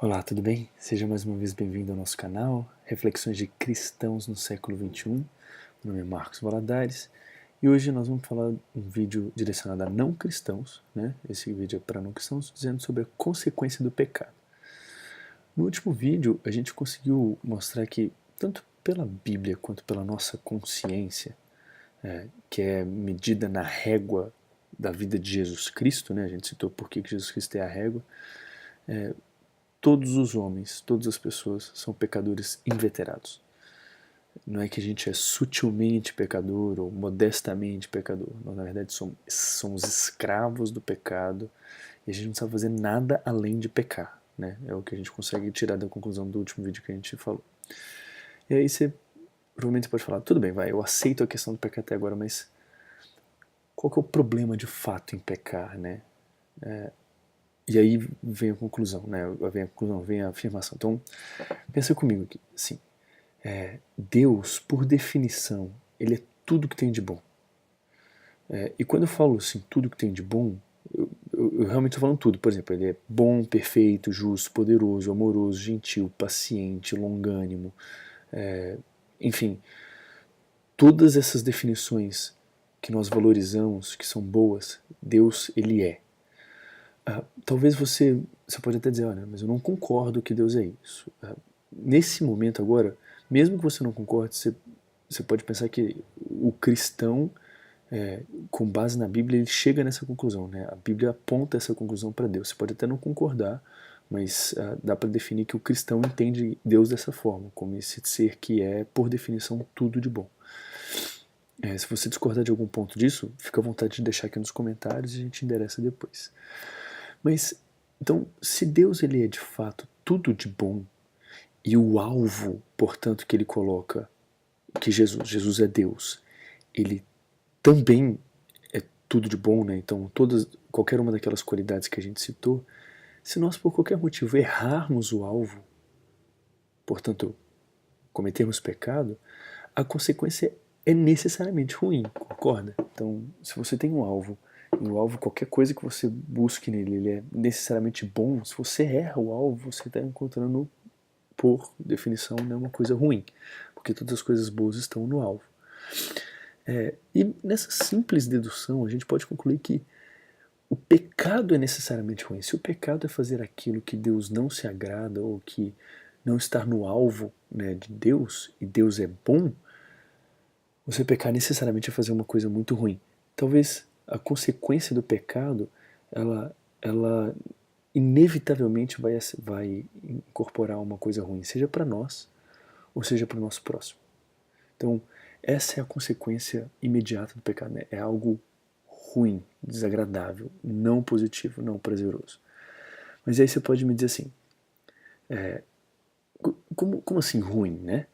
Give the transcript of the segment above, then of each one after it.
Olá, tudo bem? Seja mais uma vez bem-vindo ao nosso canal, Reflexões de Cristãos no Século XXI. Meu nome é Marcos Valadares e hoje nós vamos falar um vídeo direcionado a não cristãos, né? Esse vídeo é para não cristãos, dizendo sobre a consequência do pecado. No último vídeo, a gente conseguiu mostrar que, tanto pela Bíblia quanto pela nossa consciência, que é medida na régua da vida de Jesus Cristo, né? A gente citou por que Jesus Cristo é a régua. Todos os homens, todas as pessoas são pecadores inveterados. Não é que a gente é sutilmente pecador ou modestamente pecador. Nós, na verdade, somos escravos do pecado e a gente não sabe fazer nada além de pecar. Né? É o que a gente consegue tirar da conclusão do último vídeo que a gente falou. E aí você provavelmente pode falar, tudo bem, vai, eu aceito a questão do pecar até agora, mas qual que é o problema de fato em pecar, né? E aí vem a conclusão, né? Vem a afirmação. Então, pensa comigo aqui, assim, Deus, por definição, ele é tudo que tem de bom. E quando eu falo assim, tudo que tem de bom, eu realmente estou falando tudo. Por exemplo, ele é bom, perfeito, justo, poderoso, amoroso, gentil, paciente, longânimo. Enfim, todas essas definições que nós valorizamos, que são boas, Deus, ele é. Talvez você pode até dizer, olha, mas eu não concordo que Deus é isso. Nesse momento agora, mesmo que você não concorde, você pode pensar que o cristão, com base na Bíblia, ele chega nessa conclusão, né? A Bíblia aponta essa conclusão para Deus. Você pode até não concordar, mas dá para definir que o cristão entende Deus dessa forma, como esse ser que é, por definição, tudo de bom. Se você discordar de algum ponto disso, fica à vontade de deixar aqui nos comentários e a gente endereça depois. Mas, então, se Deus ele é de fato tudo de bom, e o alvo, portanto, que ele coloca, que Jesus é Deus, ele também é tudo de bom, né? Então, qualquer uma daquelas qualidades que a gente citou, se nós por qualquer motivo errarmos o alvo, portanto, cometermos pecado, a consequência é necessariamente ruim, concorda? Então, se você tem um alvo, e o alvo, qualquer coisa que você busque nele, ele é necessariamente bom, se você erra o alvo, você está encontrando, por definição, né, uma coisa ruim, porque todas as coisas boas estão no alvo. E nessa simples dedução, a gente pode concluir que o pecado é necessariamente ruim. Se o pecado é fazer aquilo que Deus não se agrada ou que não está no alvo, né, de Deus, e Deus é bom, você pecar necessariamente é fazer uma coisa muito ruim. Talvez a consequência do pecado, ela inevitavelmente vai incorporar uma coisa ruim, seja para nós ou seja para o nosso próximo. Então, essa é a consequência imediata do pecado, né? É algo ruim, desagradável, não positivo, não prazeroso. Mas aí você pode me dizer assim, como assim ruim, né?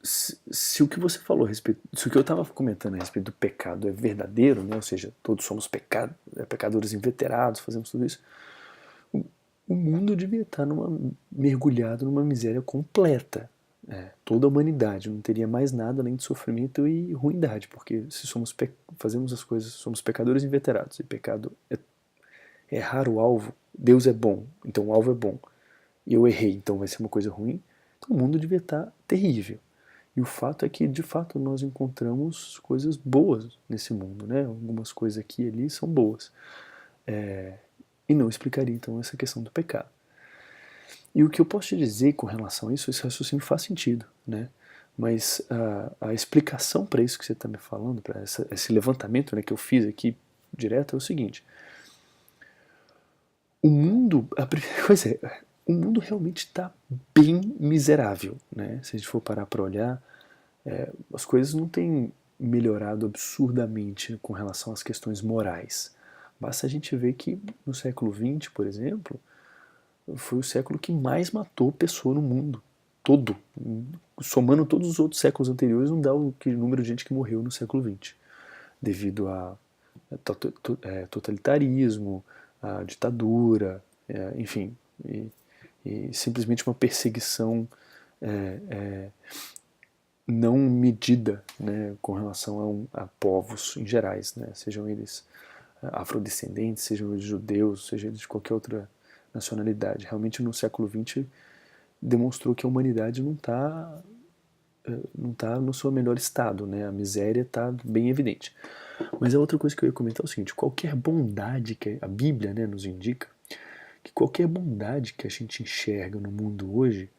Se o que você falou a respeito, se o que eu estava comentando a respeito do pecado é verdadeiro, né? Ou seja, todos somos pecadores inveterados, fazemos tudo isso, o mundo devia estar mergulhado numa miséria completa. Toda a humanidade não teria mais nada além de sofrimento e ruindade, porque se fazemos as coisas, somos pecadores inveterados, e pecado é errar o alvo. Deus é bom, então o alvo é bom, e eu errei, então vai ser uma coisa ruim. Então o mundo devia estar terrível. E o fato é que, de fato, nós encontramos coisas boas nesse mundo, né? Algumas coisas aqui e ali são boas. E não explicaria, então, essa questão do pecado. E o que eu posso te dizer com relação a isso, esse raciocínio faz sentido, né? Mas a explicação para isso que você está me falando, para esse levantamento, né, que eu fiz aqui direto, é o seguinte. O mundo, a primeira coisa o mundo realmente está bem miserável, né? Se a gente for parar para olhar, as coisas não têm melhorado absurdamente com relação às questões morais. Basta a gente ver que no século XX, por exemplo, foi o século que mais matou pessoa no mundo todo. Somando todos os outros séculos anteriores, não dá o número de gente que morreu no século XX, devido a totalitarismo, a ditadura, enfim, e simplesmente uma perseguição não medida, né, com relação a povos em gerais, né, sejam eles afrodescendentes, sejam eles judeus, sejam eles de qualquer outra nacionalidade. Realmente no século XX demonstrou que a humanidade não tá no seu melhor estado, né? A miséria está bem evidente. Mas a outra coisa que eu ia comentar é o seguinte: qualquer bondade que a Bíblia, né, nos indica, que qualquer bondade que a gente enxerga no mundo hoje,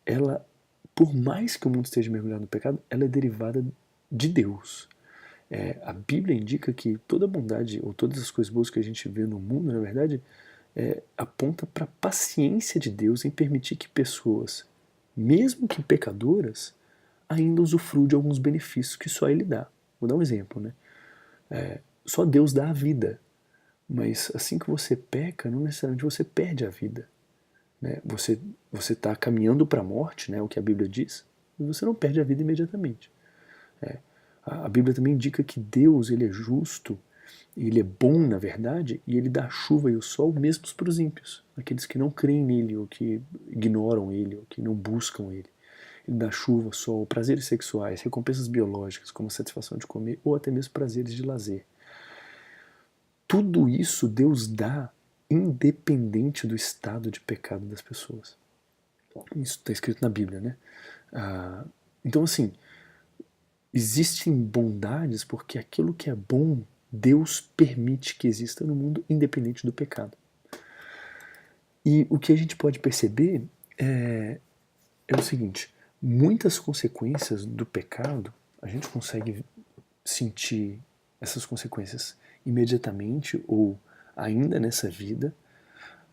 ela, por mais que o mundo esteja mergulhado no pecado, ela é derivada de Deus. A Bíblia indica que toda bondade, ou todas as coisas boas que a gente vê no mundo, na verdade, aponta para a paciência de Deus em permitir que pessoas, mesmo que pecadoras, ainda usufruam de alguns benefícios que só Ele dá. Vou dar um exemplo, né? Só Deus dá a vida, mas assim que você peca, não necessariamente você perde a vida. Né? Você está caminhando para a morte, né, o que a Bíblia diz, e você não perde a vida imediatamente. A Bíblia também indica que Deus, ele é justo, ele é bom na verdade, e ele dá a chuva e o sol mesmo para os ímpios, aqueles que não creem nele, ou que ignoram ele, ou que não buscam ele. Ele dá chuva, sol, prazeres sexuais, recompensas biológicas, como a satisfação de comer, ou até mesmo prazeres de lazer. Tudo isso Deus dá independente do estado de pecado das pessoas. Isso está escrito na Bíblia, né? Então, assim, existem bondades porque aquilo que é bom, Deus permite que exista no mundo independente do pecado. E o que a gente pode perceber é o seguinte: muitas consequências do pecado, a gente consegue sentir essas consequências imediatamente ou ainda nessa vida,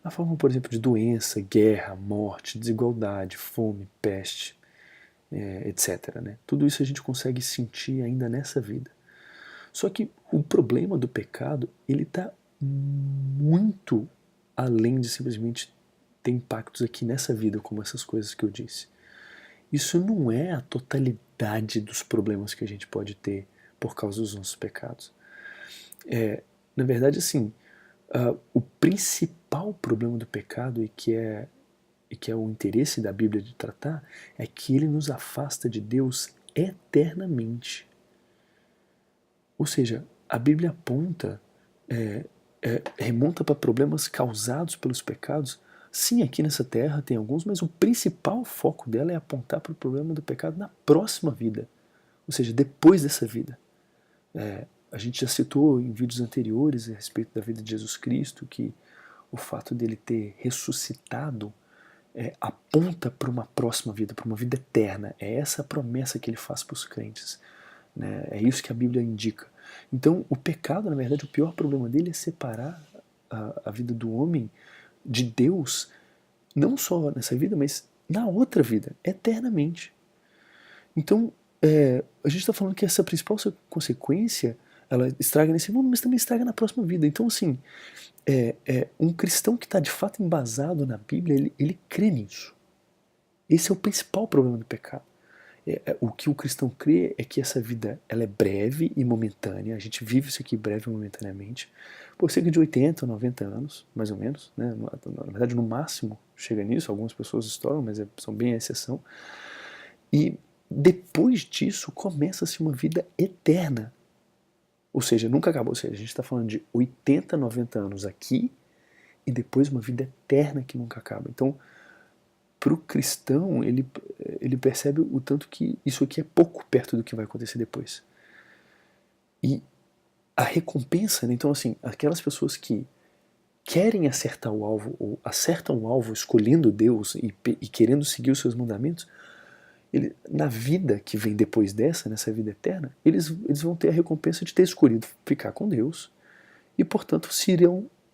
na forma, por exemplo, de doença, guerra, morte, desigualdade, fome, peste, etc. Né? Tudo isso a gente consegue sentir ainda nessa vida. Só que o problema do pecado, ele está muito além de simplesmente ter impactos aqui nessa vida, como essas coisas que eu disse. Isso não é a totalidade dos problemas que a gente pode ter por causa dos nossos pecados. Na verdade, assim, o principal problema do pecado e que é o interesse da Bíblia de tratar é que ele nos afasta de Deus eternamente. Ou seja, a Bíblia aponta, remonta para problemas causados pelos pecados. Sim, aqui nessa terra tem alguns, mas o principal foco dela é apontar para o problema do pecado na próxima vida, ou seja, depois dessa vida. A gente já citou em vídeos anteriores a respeito da vida de Jesus Cristo que o fato dele ter ressuscitado aponta para uma próxima vida, para uma vida eterna. É essa a promessa que ele faz para os crentes. Né? É isso que a Bíblia indica. Então, o pecado, na verdade, o pior problema dele é separar a vida do homem de Deus, não só nessa vida, mas na outra vida, eternamente. Então, a gente está falando que essa principal consequência, ela estraga nesse mundo, mas também estraga na próxima vida. Então, assim, um cristão que está de fato embasado na Bíblia, ele crê nisso. Esse é o principal problema do pecado. O que o cristão crê é que essa vida ela é breve e momentânea. A gente vive isso aqui breve e momentaneamente por cerca de 80 ou 90 anos, mais ou menos. Né? Na verdade, no máximo chega nisso. Algumas pessoas estouram, mas são bem a exceção. E depois disso começa-se uma vida eterna. Ou seja, nunca acabou. Ou seja, a gente está falando de 80, 90 anos aqui e depois uma vida eterna que nunca acaba. Então, para o cristão, ele percebe o tanto que isso aqui é pouco perto do que vai acontecer depois. E a recompensa, né? Então, assim, aquelas pessoas que querem acertar o alvo, ou acertam o alvo escolhendo Deus e querendo seguir os seus mandamentos, na vida que vem depois dessa, nessa vida eterna, eles vão ter a recompensa de ter escolhido ficar com Deus e, portanto,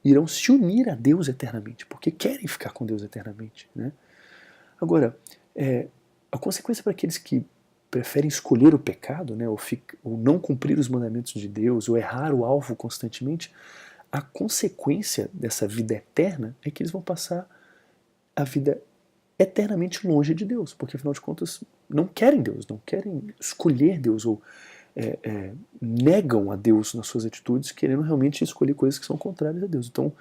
irão se unir a Deus eternamente, porque querem ficar com Deus eternamente, né? Agora, a consequência para aqueles que preferem escolher o pecado, né, ou não cumprir os mandamentos de Deus, ou errar o alvo constantemente, a consequência dessa vida eterna é que eles vão passar a vida eternamente longe de Deus, porque afinal de contas não querem Deus, não querem escolher Deus, ou negam a Deus nas suas atitudes, querendo realmente escolher coisas que são contrárias a Deus. Então,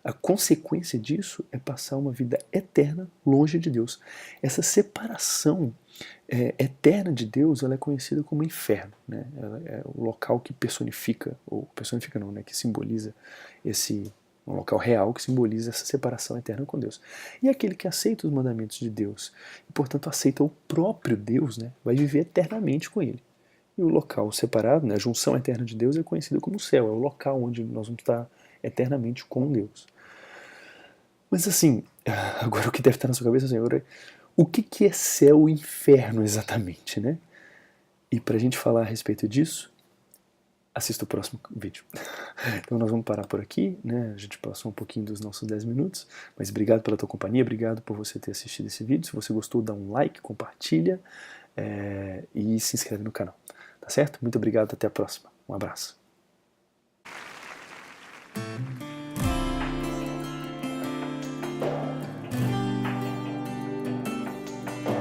a consequência disso é passar uma vida eterna longe de Deus. Essa separação eterna de Deus, ela é conhecida como inferno, ela é o local que personifica, ou personifica não, né, que simboliza esse um local real que simboliza essa separação eterna com Deus. E aquele que aceita os mandamentos de Deus, e portanto aceita o próprio Deus, né, vai viver eternamente com ele. E o local separado, né, a junção eterna de Deus é conhecido como céu, é o local onde nós vamos estar eternamente com Deus. Mas assim, agora o que deve estar na sua cabeça, Senhor, o que é céu e inferno exatamente, né? E para a gente falar a respeito disso, assista o próximo vídeo. Então nós vamos parar por aqui, né? A gente passou um pouquinho dos nossos 10 minutos, mas obrigado pela tua companhia, obrigado por você ter assistido esse vídeo. Se você gostou, dá um like, compartilha e se inscreve no canal, tá certo? Muito obrigado, até a próxima. Um abraço.